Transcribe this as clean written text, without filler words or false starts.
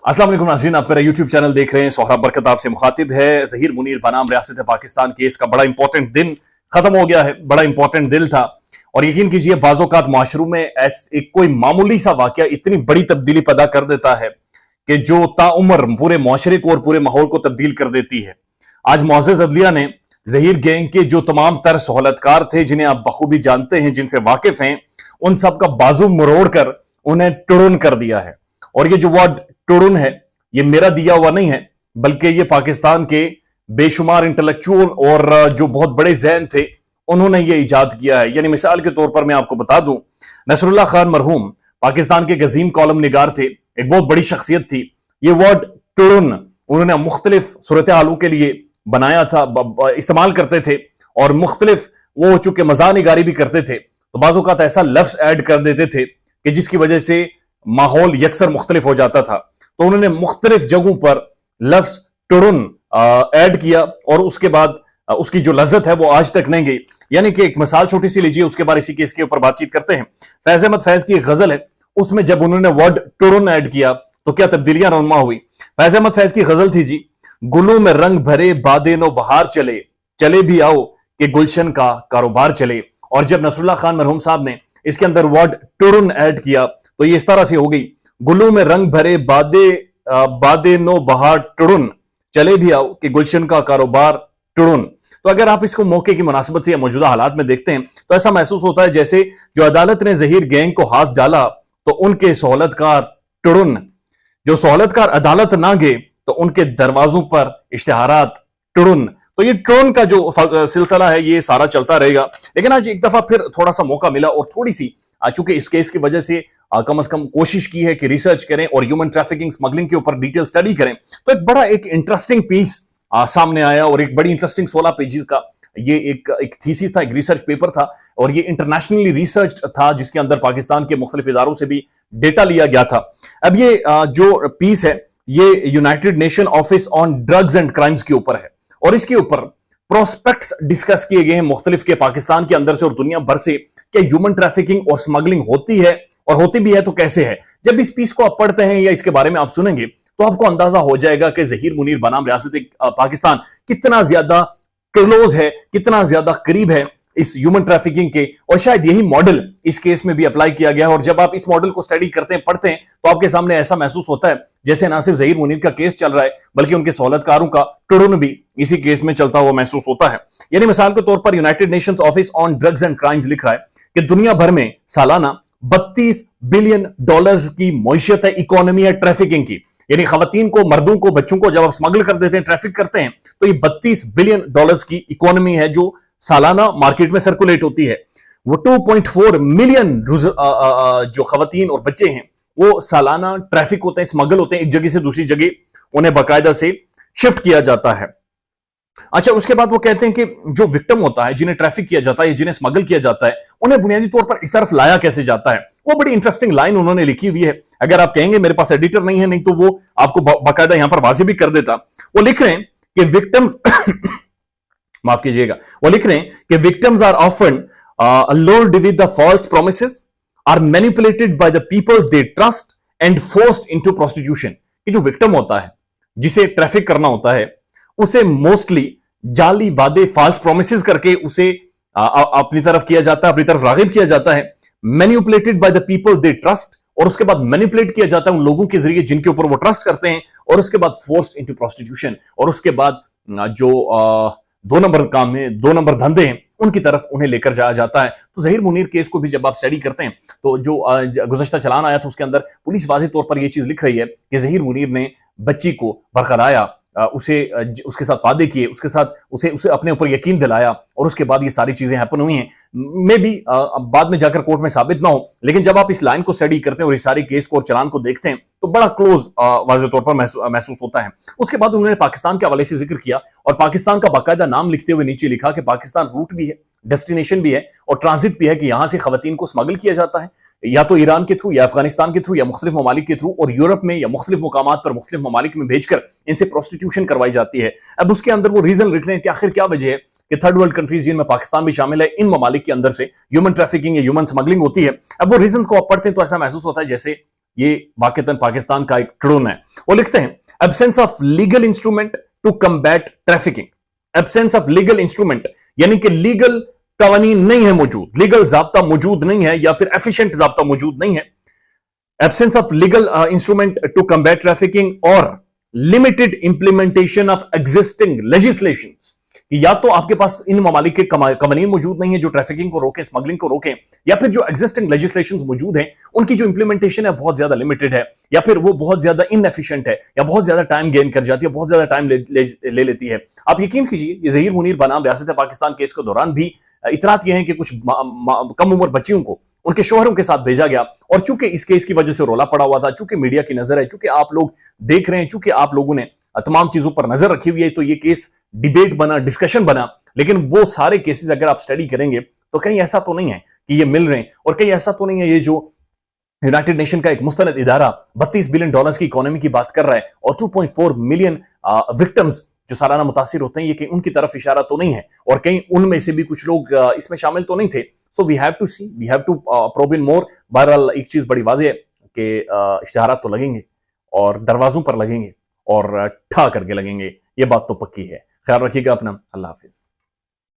अस्सलाम वालेकुम नाज़रीन, आप मेरा यूट्यूब चैनल देख रहे हैं। सोहराब बरकत आपसे मुखातिब है। ज़हीर मुनीर बनाम रियासत पाकिस्तान केस का बड़ा इंपॉर्टेंट दिन खत्म हो गया है। बड़ा इंपॉर्टेंट दिन था और यकीन कीजिए बाज़-औक़ात माशरू में एक कोई मामूली सा वाक़या इतनी बड़ी तब्दीली पैदा कर देता है कि जो ताउम्र पूरे मुआशरे को और पूरे माहौल को तब्दील कर देती है। आज मुअज़्ज़ज़ अदलिया ने ज़हीर गैंग के जो तमाम तर सहूलतकार थे, जिन्हें आप बखूबी जानते हैं, जिनसे वाकिफ हैं, उन सब का बाजू मरोड़ कर उन्हें टुड़न कर दिया है। और ये जो वर्ड टुड़न है, ये मेरा दिया हुआ नहीं है, बल्कि ये पाकिस्तान के बेशुमार इंटेलेक्चुअल और जो बहुत बड़े ज़हन थे, उन्होंने ये इजाद किया है। यानी मिसाल के तौर पर मैं आपको बता दूं, नसरुल्लाह खान मरहूम पाकिस्तान के गजीम कॉलम निगार थे, एक बहुत बड़ी शख्सियत थी। ये वर्ड टुड़न उन्होंने मुख्तलिफ सूरत हालों के लिए बनाया था, इस्तेमाल करते थे और मुख्तलिफ वो चूंकि मज़ाह निगारी भी करते थे, तो बाज़ औक़ात ऐसा लफ्ज़ ऐड कर देते थे कि जिसकी वजह से माहौल यकसर मुख्तलिफ हो जाता था। तो उन्होंने मुख्तलिफ जगहों पर लफ्ज़ टुड़न ऐड किया और उसके बाद उसकी जो लज्जत है वो आज तक नहीं गई। यानी कि एक मिसाल छोटी सी लीजिए, उसके बाद इसी केस के ऊपर बातचीत करते हैं। फैज़ अहमद फैज़ की एक गजल है, उसमें जब उन्होंने वर्ड टुड़न ऐड किया तो क्या तब्दीलियां रौनमा हुई। फैज़ अहमद फैज़ की गजल थी जी, गुलों में रंग भरे बादे नो बहार चले, चले भी आओ कि गुलशन का कारोबार चले। और जब नसरुल्लाह खान मरहूम साहब ने इसके अंदर वर्ड टुड़न ऐड किया तो ये इस तरह से हो गई, गुलों में रंग भरे बादे नो बहार टुड़न, चले भी आओ कि गुलशन का कारोबार टुड़न। तो अगर आप इसको मौके की मुनासिबत से या मौजूदा हालात में देखते हैं तो ऐसा महसूस होता है जैसे जो अदालत ने ज़हीर गैंग को हाथ डाला तो उनके सहूलतकार टुड़न, जो सहूलतकार अदालत ना गए तो उनके दरवाजों पर इश्तिहारात टुड़न। तो ये टुड़न का जो सिलसिला है ये सारा चलता रहेगा। लेकिन आज एक दफा फिर थोड़ा सा मौका मिला और थोड़ी सी चूंकि इस केस की वजह से कम से कम कोशिश की है कि रिसर्च करें और ह्यूमन ट्रैफिकिंग स्मगलिंग के ऊपर डिटेल स्टडी करें, तो एक बड़ा एक इंटरेस्टिंग पीस सामने आया और एक बड़ी इंटरेस्टिंग 16 पेजेस का ये एक थीसिस था, एक रिसर्च पेपर था और ये इंटरनेशनली रिसर्च था जिसके अंदर पाकिस्तान के मुख्तलिफ इदारों से भी डेटा लिया गया था। अब ये जो पीस है ये United nation office on drugs and crimes के ऊपर है और इसके ऊपर प्रोस्पेक्ट्स डिस्कस किए गए हैं मुख्तलिफ के पाकिस्तान के अंदर से और दुनिया भर से कि ह्यूमन ट्रैफिकिंग और स्मगलिंग होती है और होती भी है तो कैसे है। जब इस पीस को आप पढ़ते हैं या इसके बारे में आप सुनेंगे तो आपको अंदाजा हो जाएगा कि ज़हीर मुनीर बनाम रियासत पाकिस्तान कितना ज्यादा क्लोज है, कितना ज्यादा करीब है इस ह्यूमन ट्रैफिकिंग के, और शायद यही मॉडल इस केस में भी अप्लाई किया गया है। और जब आप इस मॉडल को स्टडी करते हैं, पढ़ते हैं, तो आपके सामने ऐसा महसूस होता है जैसे ना सिर्फ ज़हीर मुनीर का केस चल रहा है बल्कि उनके सहूलतकारों का टुड़न भी इसी केस में चलता हुआ महसूस होता है। यानी मिसाल के तौर पर United Nations office on drugs and crimes लिख रहा है कि दुनिया भर में सालाना 32 बिलियन डॉलर्स की मईशत है, इकोनॉमी है ट्रैफिकिंग की। यानी खवातीन को, मर्दों को, बच्चों को जब आप स्मगल कर देते हैं, ट्रैफिक करते हैं, तो ये 32 बिलियन डॉलर्स की इकोनॉमी है जो सालाना मार्केट में सर्कुलेट होती है। वो 2.4 मिलियन जो खवातीन और बच्चे हैं वो सालाना ट्रैफिक होते हैं, स्मगल होते हैं, एक जगह से दूसरी जगह उन्हें बाकायदा से शिफ्ट किया जाता है। अच्छा, उसके बाद वो कहते हैं कि जो विक्टिम होता है, जिन्हें ट्रैफिक किया जाता है, जिन्हें स्मगल किया जाता है, उन्हें बुनियादी तौर पर इस तरफ लाया कैसे जाता है। वो बड़ी इंटरेस्टिंग लाइन उन्होंने लिखी हुई है। अगर आप कहेंगे मेरे पास एडिटर नहीं है, नहीं तो वो आपको बाकायदा यहां पर वाज़ेह भी कर देता। वो लिख रहे हैं कि विक्टिम्स माफ कीजिएगा, वो लिख रहे हैं कि victims are often lured with the false promises, are manipulated by the people they trust and forced into prostitution। कि जो विक्टिम होता है, जिसे ट्रैफिक करना होता है, उसे मोस्टली जाली वादे, फाल्स प्रोमिसेस करके उसे अपनी तरफ किया जाता है, अपनी तरफ रागिब किया जाता है। Manipulated by the people they trust, और उसके बाद मैनिपुलेट किया जाता है उन लोगों के जरिए जिनके ऊपर वो ट्रस्ट करते हैं, और उसके बाद फोर्स इनटू प्रोस्टिट्यूशन, और उसके बाद जो 2 नंबर काम है, 2 नंबर धंधे हैं, उनकी तरफ उन्हें लेकर जाया जाता है। तो ज़हीर मुनीर केस को भी जब आप स्टडी करते हैं तो जो गुज़श्ता चलान आया था उसके अंदर पुलिस वाज़ेह तौर पर यह चीज लिख रही है कि ज़हीर मुनीर ने बच्ची को बरखलाया, उसके साथ वादे किए, उसके साथ उसे अपने ऊपर यकीन दिलाया, और उसके बाद ये सारी चीजें हैपन हुई हैं। मे बी बाद में जाकर कोर्ट में साबित ना हो, लेकिन जब आप इस लाइन को स्टडी करते हैं और इस सारी केस को और चलान को देखते हैं तो बड़ा क्लोज वाज़ेह तौर पर महसूस होता है। उसके बाद उन्होंने पाकिस्तान के हवाले से जिक्र किया और पाकिस्तान का बाकायदा नाम लिखते हुए नीचे लिखा कि पाकिस्तान रूट भी है, डेस्टिनेशन भी है और ट्रांजिट भी है, कि यहां से खवातीन को स्मगल किया जाता है या तो ईरान के थ्रू या अफगानिस्तान के थ्रू या मुख्तलिफ ममालिक के थ्रू, और यूरोप में या मुख्तलिफ मुकामात पर मुख्तलिफ ममालिक में भेजकर इनसे प्रोस्टिट्यूशन करवाई जाती है। अब उसके अंदर वो रीजन लिख रहे हैं कि आखिर क्या वजह है कि थर्ड वर्ल्ड कंट्रीज जिनमें पाकिस्तान भी शामिल है, इन ममालिक के अंदर से ह्यूमन ट्रैफिकिंग या ह्यूमन स्मगलिंग होती है। अब वो रीजन को आप पढ़ते हैं तो ऐसा महसूस होता है जैसे ये वाकईतन पाकिस्तान का एक ट्रोन है। वो लिखते हैं absence of legal instrument to combat trafficking. Absence of legal instrument यानी कि लीगल कवानीन नहीं है मौजूद, लीगल जाब्ता मौजूद नहीं है या फिर एफिशिएंट जाब्ता मौजूद नहीं है। Absence of legal instrument to combat trafficking और limited implementation of existing legislations. या तो आपके पास इन ममालिक के कवानीन मौजूद नहीं है जो ट्रैफिकिंग को रोके, स्मगलिंग को रोके, या फिर जो एग्जिस्टिंग लेजिस्लेशंस मौजूद हैं उनकी जो इंप्लीमेंटेशन है बहुत ज्यादा लिमिटेड है, या फिर वो बहुत ज्यादा इनएफिशिएंट है, या बहुत ज्यादा टाइम गेन कर जाती है, बहुत ज्यादा टाइम ले लेती है। आप यकीन कीजिए ये ज़हीर मुनीर बनाम रियासत पाकिस्तान केस के दौरान भी इतरात ये हैं कि कुछ कम उम्र बच्चियों को उनके शोहरों के साथ भेजा गया, और चूंकि इस केस की वजह से रोला पड़ा हुआ था, चूंकि मीडिया की नजर है, चूंकि आप लोग देख रहे हैं, चूंकि आप लोगों ने तमाम चीजों पर नजर रखी हुई है, तो ये केस डिबेट बना, डिस्कशन बना। लेकिन वो सारे केसेस अगर आप स्टडी करेंगे तो कहीं ऐसा तो नहीं है कि ये मिल रहे हैं, और कहीं ऐसा तो नहीं है ये जो यूनाइटेड नेशन का एक मुस्तनद इदारा $32 बिलियन की इकोनॉमी की बात कर रहा है और 2.4 मिलियन विक्टिम्स जो सालाना मुतासिर होते हैं, ये कहीं उनकी तरफ इशारा तो नहीं है, और कहीं उनमें से भी कुछ लोग इसमें शामिल तो नहीं थे। So we have to see, we have to probe in more. बहरहाल एक चीज बड़ी वाज़ेह है कि इश्तिहारात तो लगेंगे और दरवाजों पर लगेंगे और ठा करके लगेंगे, ये बात तो पक्की है। ख्याल रखिएगा अपना। अल्लाह हाफिज।